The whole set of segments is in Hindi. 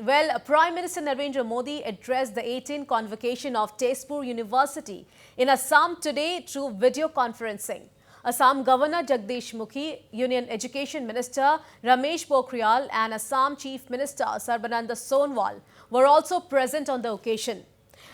Well, Prime Minister Narendra Modi addressed the 18th convocation of Tezpur University in Assam today through video conferencing. Assam Governor Jagdish Mukhi, Union Education Minister Ramesh Pokhriyal and Assam Chief Minister Sarbananda Sonowal were also present on the occasion.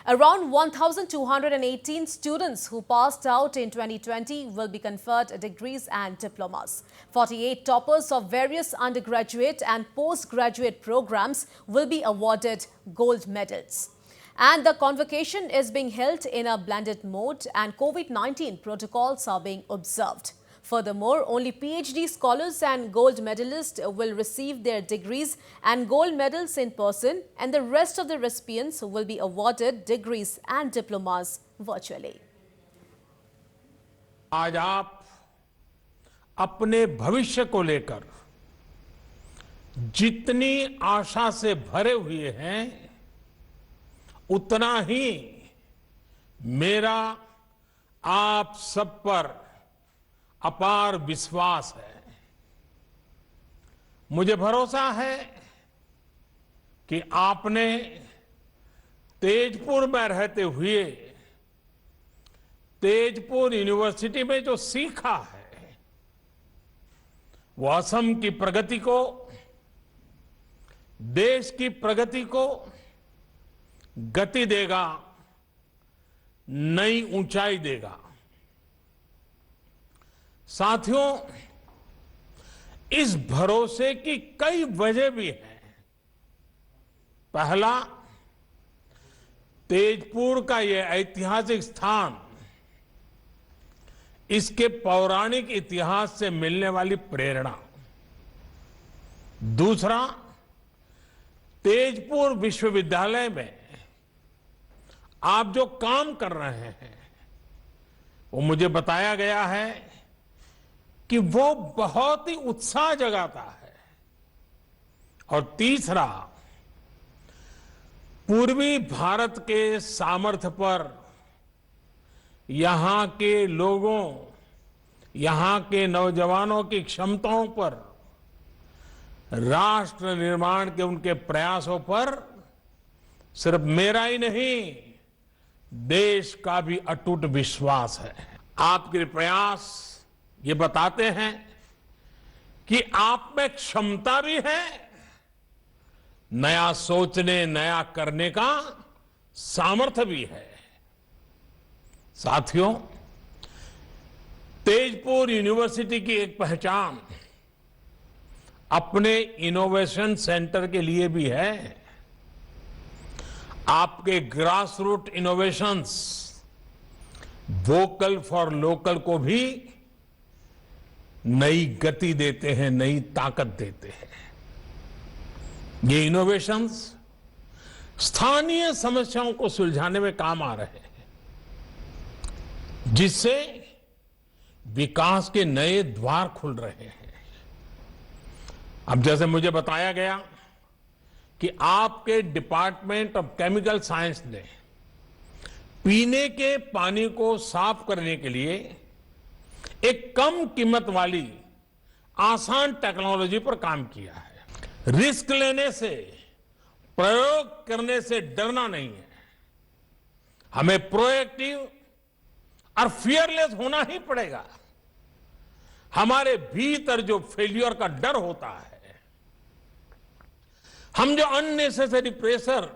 Around 1,218 students who passed out in 2020 will be conferred degrees and diplomas. 48 toppers of various undergraduate and postgraduate programs will be awarded gold medals. And the convocation is being held in a blended mode and COVID-19 protocols are being observed. Furthermore, only PhD scholars and gold medalists will receive their degrees and gold medals in person, and the rest of the recipients will be awarded degrees and diplomas virtually. आज आप अपने भविष्य को लेकर जितनी आशा से भरे हुए हैं, उतना ही मेरा आप सब पर अपार विश्वास है। मुझे भरोसा है कि आपने तेजपुर में रहते हुए तेजपुर यूनिवर्सिटी में जो सीखा है, वो असम की प्रगति को, देश की प्रगति को गति देगा, नई ऊंचाई देगा। साथियों, इस भरोसे की कई वजह भी हैं। पहला, तेजपुर का यह ऐतिहासिक स्थान, इसके पौराणिक इतिहास से मिलने वाली प्रेरणा। दूसरा, तेजपुर विश्वविद्यालय में आप जो काम कर रहे हैं, वो मुझे बताया गया है कि वो बहुत ही उत्साह जगाता है। और तीसरा, पूर्वी भारत के सामर्थ्य पर, यहां के लोगों, यहां के नौजवानों की क्षमताओं पर, राष्ट्र निर्माण के उनके प्रयासों पर सिर्फ मेरा ही नहीं, देश का भी अटूट विश्वास है। आपके प्रयास ये बताते हैं कि आप में क्षमता भी है, नया सोचने, नया करने का सामर्थ्य भी है। साथियों, तेजपुर यूनिवर्सिटी की एक पहचान अपने इनोवेशन सेंटर के लिए भी है। आपके grass root innovations vocal for local को भी नई गति देते हैं, नई ताकत देते हैं। ये इनोवेशंस स्थानीय समस्याओं को सुलझाने में काम आ रहे हैं, जिससे विकास के नए द्वार खुल रहे हैं। अब जैसे मुझे बताया गया कि आपके डिपार्टमेंट ऑफ केमिकल साइंस ने पीने के पानी को साफ करने के लिए एक कम कीमत वाली आसान टेक्नोलॉजी पर काम किया है। रिस्क लेने से, प्रयोग करने से डरना नहीं है। हमें प्रोएक्टिव और फियरलेस होना ही पड़ेगा। हमारे भीतर जो फेल्योर का डर होता है, हम जो अननेसेसरी प्रेशर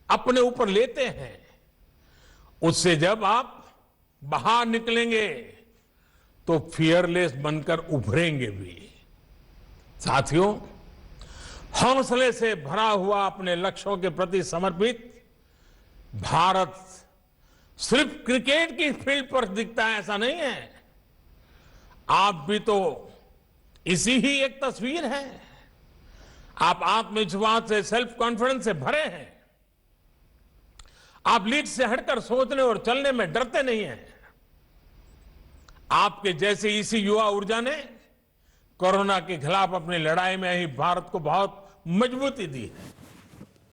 अपने ऊपर लेते हैं, उससे जब आप बाहर निकलेंगे तो फियरलेस बनकर उभरेंगे भी। साथियों, हौसले से भरा हुआ अपने लक्ष्यों के प्रति समर्पित भारत सिर्फ क्रिकेट की फील्ड पर दिखता है, ऐसा नहीं है। आप भी तो इसी ही एक तस्वीर है। आप आत्मविश्वास से, सेल्फ कॉन्फिडेंस से भरे हैं। आप लीड से हटकर सोचने और चलने में डरते नहीं हैं। आपके जैसे इसी युवा ऊर्जा ने कोरोना के खिलाफ अपनी लड़ाई में ही भारत को बहुत मजबूती दी है।